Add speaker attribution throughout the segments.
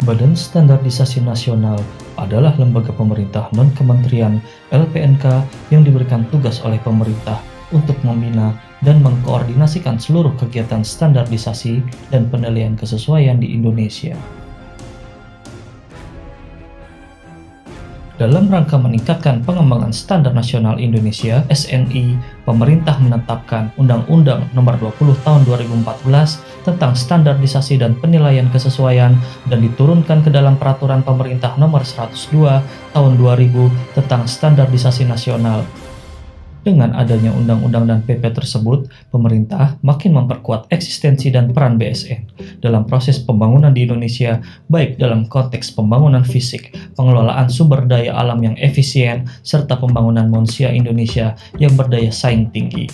Speaker 1: Badan Standarisasi Nasional adalah lembaga pemerintah non-kementerian (LPNK) yang diberikan tugas oleh pemerintah untuk membina dan mengkoordinasikan seluruh kegiatan standarisasi dan penilaian kesesuaian di Indonesia. Dalam rangka meningkatkan pengembangan standar nasional Indonesia (SNI), pemerintah menetapkan Undang-Undang Nomor 20 Tahun 2014 tentang standarisasi dan penilaian kesesuaian dan diturunkan ke dalam Peraturan Pemerintah Nomor 102 Tahun 2000 tentang standarisasi nasional. Dengan adanya undang-undang dan PP tersebut, pemerintah makin memperkuat eksistensi dan peran BSN dalam proses pembangunan di Indonesia, baik dalam konteks pembangunan fisik, pengelolaan sumber daya alam yang efisien, serta pembangunan manusia Indonesia yang berdaya saing tinggi.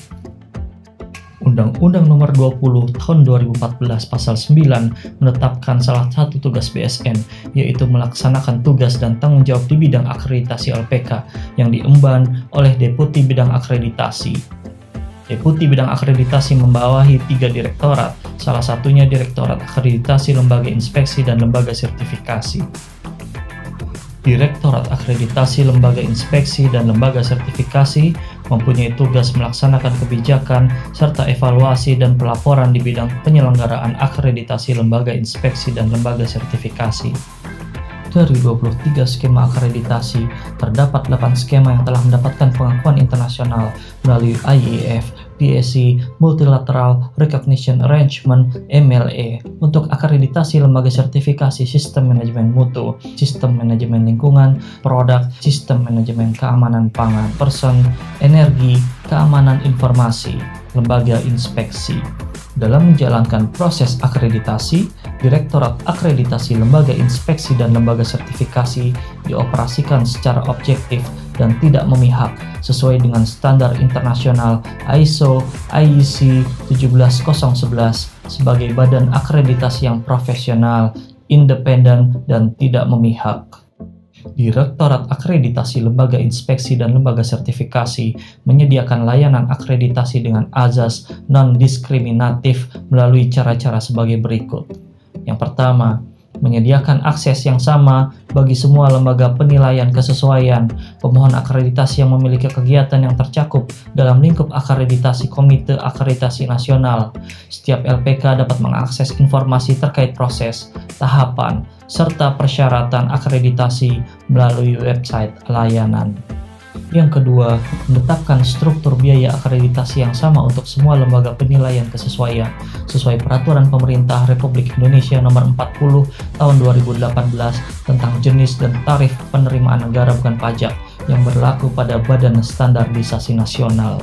Speaker 1: Undang-Undang Nomor 20 Tahun 2014 Pasal 9 menetapkan salah satu tugas BSN, yaitu melaksanakan tugas dan tanggung jawab di bidang akreditasi LPK yang diemban oleh Deputi Bidang Akreditasi. Deputi Bidang Akreditasi membawahi 3 direktorat, salah satunya Direktorat Akreditasi Lembaga Inspeksi dan Lembaga Sertifikasi. Direktorat Akreditasi Lembaga Inspeksi dan Lembaga Sertifikasi mempunyai tugas melaksanakan kebijakan serta evaluasi dan pelaporan di bidang penyelenggaraan akreditasi lembaga inspeksi dan lembaga sertifikasi. Dari 23 skema akreditasi, terdapat 8 skema yang telah mendapatkan pengakuan internasional melalui IEF, PSC, Multilateral Recognition Arrangement, MLA, untuk akreditasi lembaga sertifikasi sistem manajemen mutu, sistem manajemen lingkungan, produk, sistem manajemen keamanan pangan, person, energi, keamanan informasi, lembaga inspeksi. Dalam menjalankan proses akreditasi, Direktorat Akreditasi Lembaga Inspeksi dan Lembaga Sertifikasi dioperasikan secara objektif dan tidak memihak sesuai dengan standar internasional ISO IEC 17011 sebagai badan akreditasi yang profesional, independen, dan tidak memihak. Direktorat Akreditasi Lembaga Inspeksi dan Lembaga Sertifikasi menyediakan layanan akreditasi dengan azas non-diskriminatif melalui cara-cara sebagai berikut. Yang pertama, menyediakan akses yang sama bagi semua lembaga penilaian kesesuaian, pemohon akreditasi yang memiliki kegiatan yang tercakup dalam lingkup akreditasi Komite Akreditasi Nasional. Setiap LPK dapat mengakses informasi terkait proses, tahapan, serta persyaratan akreditasi melalui website layanan. Yang kedua, menetapkan struktur biaya akreditasi yang sama untuk semua lembaga penilaian kesesuaian sesuai Peraturan Pemerintah Republik Indonesia Nomor 40 Tahun 2018 tentang jenis dan tarif penerimaan negara bukan pajak yang berlaku pada Badan Standarisasi Nasional.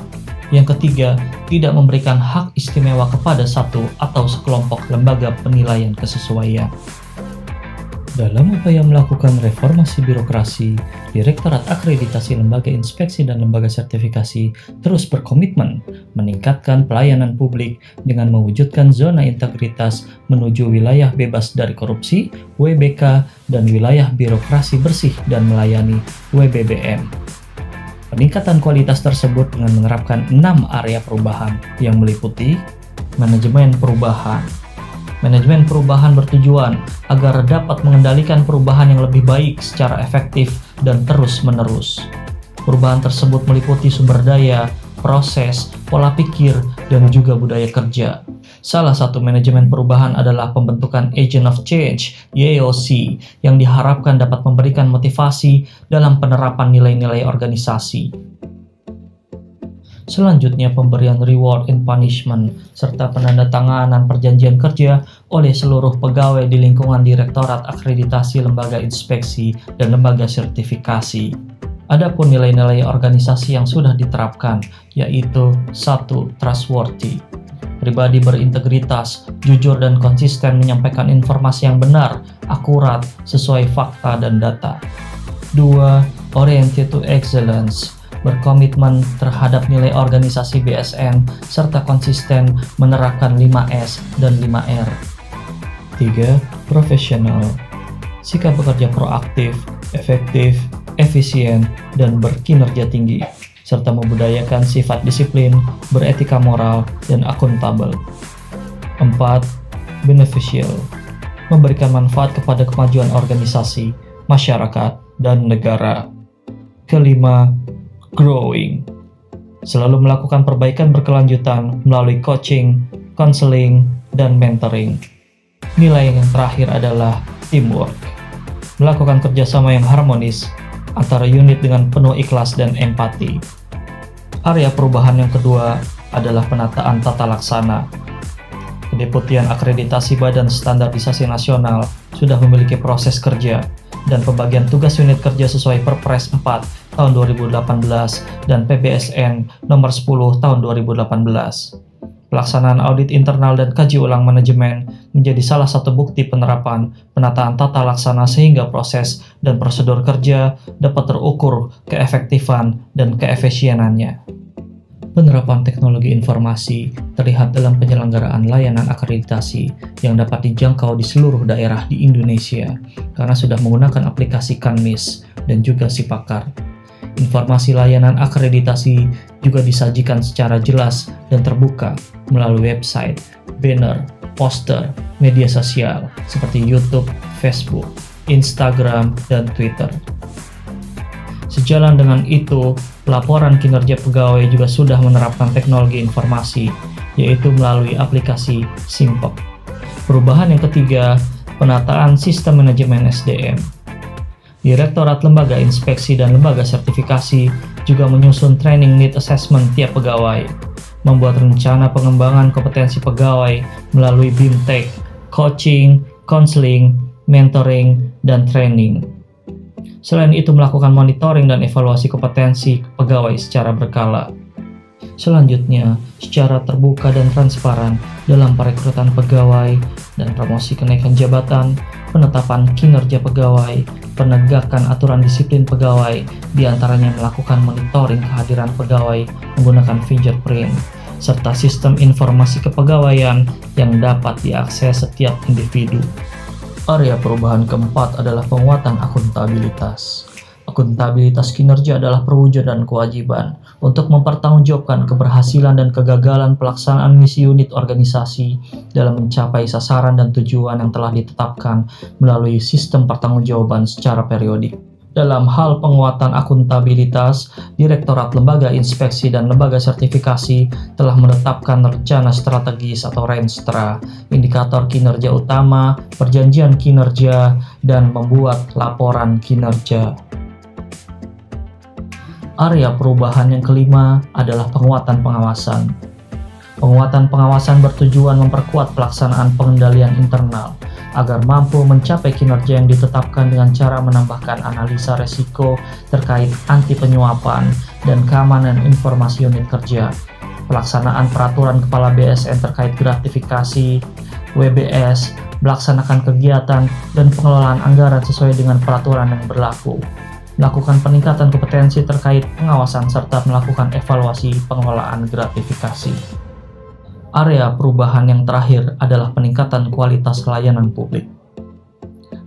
Speaker 1: Yang ketiga, tidak memberikan hak istimewa kepada satu atau sekelompok lembaga penilaian kesesuaian. Dalam upaya melakukan reformasi birokrasi, Direktorat Akreditasi Lembaga Inspeksi dan Lembaga Sertifikasi terus berkomitmen meningkatkan pelayanan publik dengan mewujudkan zona integritas menuju wilayah bebas dari korupsi, WBK, dan wilayah birokrasi bersih dan melayani, WBBM. Peningkatan kualitas tersebut dengan menerapkan 6 area perubahan yang meliputi manajemen perubahan. Manajemen perubahan bertujuan agar dapat mengendalikan perubahan yang lebih baik secara efektif dan terus-menerus. Perubahan tersebut meliputi sumber daya, proses, pola pikir, dan juga budaya kerja. Salah satu manajemen perubahan adalah pembentukan Agent of Change (AOC) yang diharapkan dapat memberikan motivasi dalam penerapan nilai-nilai organisasi. Selanjutnya, pemberian reward and punishment, serta penandatanganan perjanjian kerja oleh seluruh pegawai di lingkungan Direktorat Akreditasi Lembaga Inspeksi dan Lembaga Sertifikasi. Adapun nilai-nilai organisasi yang sudah diterapkan, yaitu 1. Trustworthy. Pribadi berintegritas, jujur dan konsisten menyampaikan informasi yang benar, akurat, sesuai fakta dan data. 2. Oriented to excellence. Berkomitmen terhadap nilai organisasi BSN, serta konsisten menerapkan 5S dan 5R. 3. Profesional. Sikap bekerja proaktif, efektif, efisien, dan berkinerja tinggi, serta membudayakan sifat disiplin, beretika moral, dan akuntabel. 4. Beneficial. memberikan manfaat kepada kemajuan organisasi, masyarakat, dan negara. Kelima, growing. Selalu melakukan perbaikan berkelanjutan melalui coaching, counseling, dan mentoring. Nilai yang terakhir adalah teamwork. Melakukan kerjasama yang harmonis antara unit dengan penuh ikhlas dan empati. Area perubahan yang kedua adalah penataan tata laksana. Kedeputian Akreditasi Badan Standarisasi Nasional sudah memiliki proses kerja dan pembagian tugas unit kerja sesuai Perpres 4 tahun 2018 dan PBSN nomor 10 tahun 2018. Pelaksanaan audit internal dan kaji ulang manajemen menjadi salah satu bukti penerapan penataan tata laksana sehingga proses dan prosedur kerja dapat terukur keefektifan dan keefisienannya. Penerapan teknologi informasi terlihat dalam penyelenggaraan layanan akreditasi yang dapat dijangkau di seluruh daerah di Indonesia karena sudah menggunakan aplikasi Kanmis dan juga Sipakar. Informasi layanan akreditasi juga disajikan secara jelas dan terbuka melalui website, banner, poster, media sosial seperti YouTube, Facebook, Instagram, dan Twitter. Sejalan dengan itu, laporan kinerja pegawai juga sudah menerapkan teknologi informasi, yaitu melalui aplikasi Simpok. Perubahan yang ketiga, penataan sistem manajemen SDM. Direktorat Lembaga Inspeksi dan Lembaga Sertifikasi juga menyusun training need assessment tiap pegawai, membuat rencana pengembangan kompetensi pegawai melalui BIMTEK, coaching, counseling, mentoring, dan training. Selain itu melakukan monitoring dan evaluasi kompetensi pegawai secara berkala. Selanjutnya, secara terbuka dan transparan dalam perekrutan pegawai dan promosi kenaikan jabatan, penetapan kinerja pegawai, penegakan aturan disiplin pegawai, diantaranya melakukan monitoring kehadiran pegawai menggunakan fingerprint, serta sistem informasi kepegawaian yang dapat diakses setiap individu. Area perubahan keempat adalah penguatan akuntabilitas. Akuntabilitas kinerja adalah perwujudan kewajiban untuk mempertanggungjawabkan keberhasilan dan kegagalan pelaksanaan misi unit organisasi dalam mencapai sasaran dan tujuan yang telah ditetapkan melalui sistem pertanggungjawaban secara periodik. Dalam hal penguatan akuntabilitas, Direktorat Lembaga Inspeksi dan Lembaga Sertifikasi telah menetapkan rencana strategis atau Renstra, indikator kinerja utama, perjanjian kinerja, dan membuat laporan kinerja. Area perubahan yang kelima adalah penguatan pengawasan. Penguatan pengawasan bertujuan memperkuat pelaksanaan pengendalian internal agar mampu mencapai kinerja yang ditetapkan dengan cara menambahkan analisa resiko terkait anti penyuapan dan keamanan informasi unit kerja, pelaksanaan peraturan kepala BSN terkait gratifikasi, WBS, melaksanakan kegiatan dan pengelolaan anggaran sesuai dengan peraturan yang berlaku, melakukan peningkatan kompetensi terkait pengawasan serta melakukan evaluasi pengelolaan gratifikasi. Area perubahan yang terakhir adalah peningkatan kualitas layanan publik.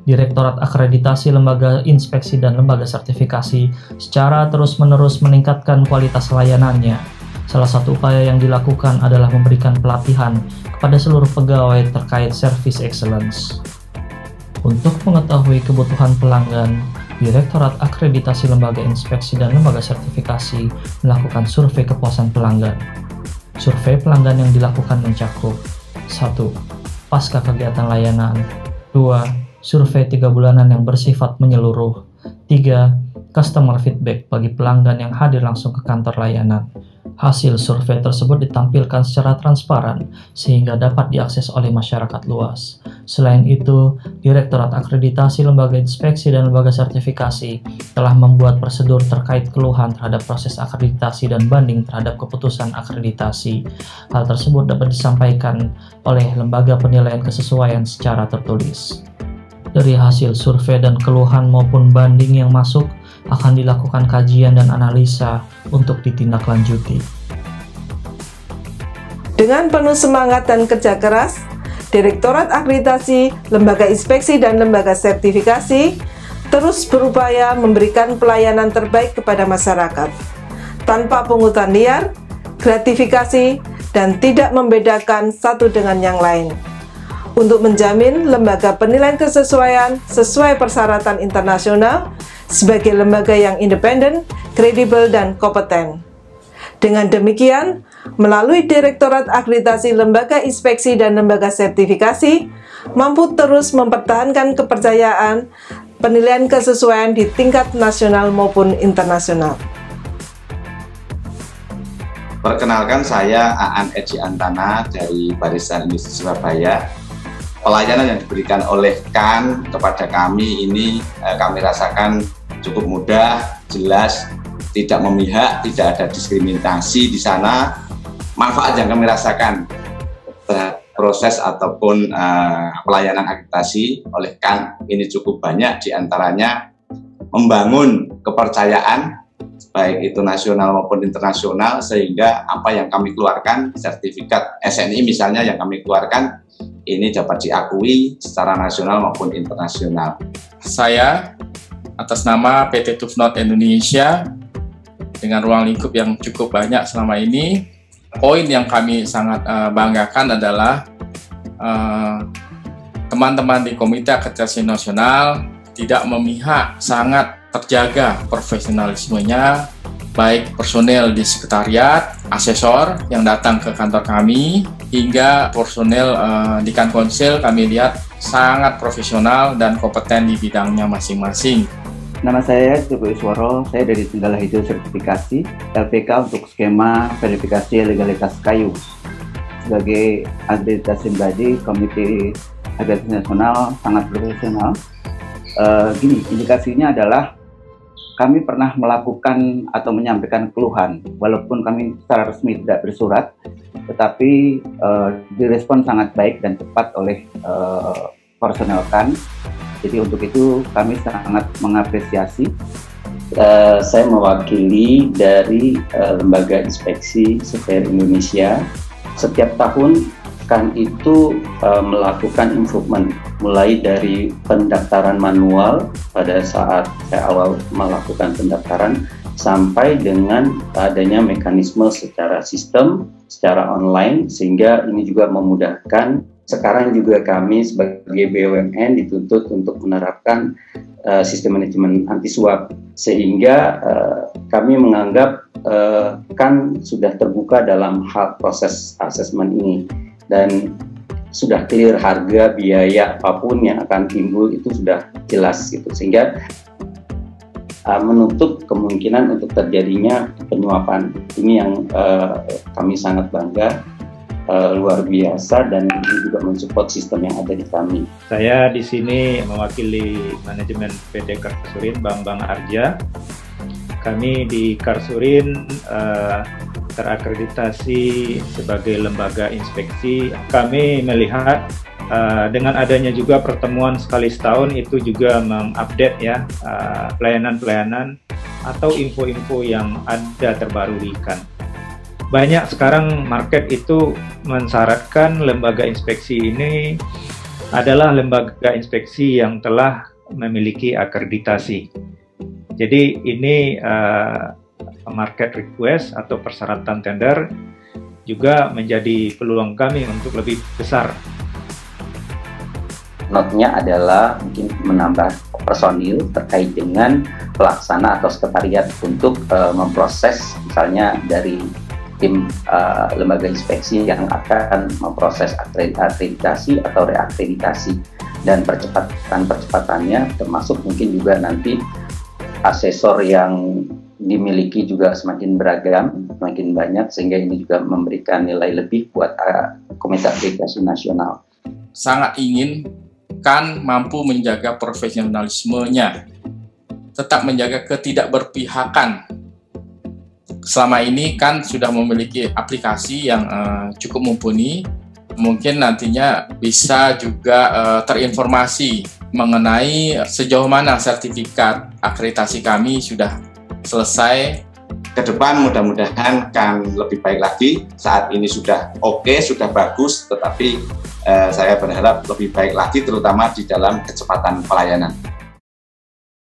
Speaker 1: Direktorat Akreditasi Lembaga Inspeksi dan Lembaga Sertifikasi secara terus-menerus meningkatkan kualitas layanannya. Salah satu upaya yang dilakukan adalah memberikan pelatihan kepada seluruh pegawai terkait service excellence. Untuk mengetahui kebutuhan pelanggan, Direktorat Akreditasi Lembaga Inspeksi dan Lembaga Sertifikasi melakukan survei kepuasan pelanggan. Survei pelanggan yang dilakukan mencakup 1. Pasca kegiatan layanan 2. Survei 3 bulanan yang bersifat menyeluruh 3. Customer feedback bagi pelanggan yang hadir langsung ke kantor layanan. Hasil survei tersebut ditampilkan secara transparan sehingga dapat diakses oleh masyarakat luas. Selain itu, Direktorat Akreditasi Lembaga Inspeksi dan Lembaga Sertifikasi telah membuat prosedur terkait keluhan terhadap proses akreditasi dan banding terhadap keputusan akreditasi. Hal tersebut dapat disampaikan oleh lembaga penilaian kesesuaian secara tertulis. Dari hasil survei dan keluhan maupun banding yang masuk, akan dilakukan kajian dan analisa untuk ditindaklanjuti.
Speaker 2: Dengan penuh semangat dan kerja keras, Direktorat Akreditasi, Lembaga Inspeksi dan Lembaga Sertifikasi terus berupaya memberikan pelayanan terbaik kepada masyarakat, tanpa pungutan liar, gratifikasi, dan tidak membedakan satu dengan yang lain. untuk menjamin lembaga penilaian kesesuaian sesuai persyaratan internasional sebagai lembaga yang independen, kredibel, dan kompeten. Dengan demikian, melalui Direktorat Akreditasi Lembaga Inspeksi dan Lembaga Sertifikasi, mampu terus mempertahankan kepercayaan penilaian kesesuaian di tingkat nasional maupun internasional.
Speaker 3: Perkenalkan, saya Aan Edi Antana dari Barisan Industri Surabaya. Pelayanan yang diberikan oleh KAN kepada kami ini kami rasakan cukup mudah, jelas, tidak memihak, tidak ada diskriminasi di sana. Manfaat yang kami rasakan terhadap proses ataupun pelayanan akreditasi oleh KAN ini cukup banyak, diantaranya membangun kepercayaan baik itu nasional maupun internasional, sehingga apa yang kami keluarkan, sertifikat SNI misalnya yang kami keluarkan, ini dapat diakui secara nasional maupun internasional.
Speaker 4: Saya atas nama PT Tufnot Indonesia dengan ruang lingkup yang cukup banyak selama ini, poin yang kami sangat banggakan adalah teman-teman di Komite Akreditasi Nasional tidak memihak, sangat terjaga profesionalismenya, baik personel di sekretariat, asesor yang datang ke kantor kami, hingga personel di Konsil kami lihat sangat profesional dan kompeten di bidangnya masing-masing.
Speaker 5: Nama saya Joko Isworo, saya dari Tenggala Hijau Sertifikasi, LPK untuk skema verifikasi legalitas kayu. Sebagai akreditasi body, Komite Akreditasi Nasional sangat profesional. Indikasinya adalah kami pernah melakukan atau menyampaikan keluhan, walaupun kami secara resmi tidak bersurat, tetapi direspon sangat baik dan cepat oleh personel KAN. Jadi untuk itu kami sangat mengapresiasi.
Speaker 6: Saya mewakili dari Lembaga Inspeksi Surveyor Indonesia. Setiap tahun KAN itu melakukan improvement, mulai dari pendaftaran manual pada saat saya awal melakukan pendaftaran, sampai dengan adanya mekanisme secara sistem, secara online, sehingga ini juga memudahkan. Sekarang juga kami sebagai BUMN dituntut untuk menerapkan sistem manajemen anti suap, sehingga kami menganggap KAN sudah terbuka dalam hal proses asesmen ini, dan sudah clear harga, biaya apapun yang akan timbul itu sudah jelas gitu, sehingga menutup kemungkinan untuk terjadinya penyuapan. Ini yang kami sangat bangga, luar biasa, dan ini juga mensupport sistem yang ada di kami.
Speaker 7: Saya di sini mewakili manajemen PT Karsurin, Bambang Arja. Kami di Karsurin terakreditasi sebagai lembaga inspeksi. Kami melihat dengan adanya juga pertemuan sekali setahun itu juga mengupdate ya pelayanan-pelayanan atau info-info yang ada terbaru di KAN. Banyak sekarang market itu mensyaratkan lembaga inspeksi ini adalah lembaga inspeksi yang telah memiliki akreditasi. Jadi ini market request atau persyaratan tender juga menjadi peluang kami untuk lebih besar.
Speaker 6: Notnya adalah mungkin menambah personil terkait dengan pelaksana atau sekretariat untuk memproses, misalnya dari tim lembaga inspeksi yang akan memproses akreditasi atau reakreditasi, dan percepatannya termasuk mungkin juga nanti asesor yang dimiliki juga semakin beragam, semakin banyak, sehingga ini juga memberikan nilai lebih buat Komite Akreditasi Nasional.
Speaker 4: Sangat ingin KAN mampu menjaga profesionalismenya, tetap menjaga ketidakberpihakan. Selama ini KAN sudah memiliki aplikasi yang cukup mumpuni, mungkin nantinya bisa juga terinformasi mengenai sejauh mana sertifikat akreditasi kami sudah selesai.
Speaker 3: Ke depan mudah-mudahan KAN lebih baik lagi. Saat ini sudah oke, sudah bagus, tetapi saya berharap lebih baik lagi, terutama di dalam kecepatan pelayanan.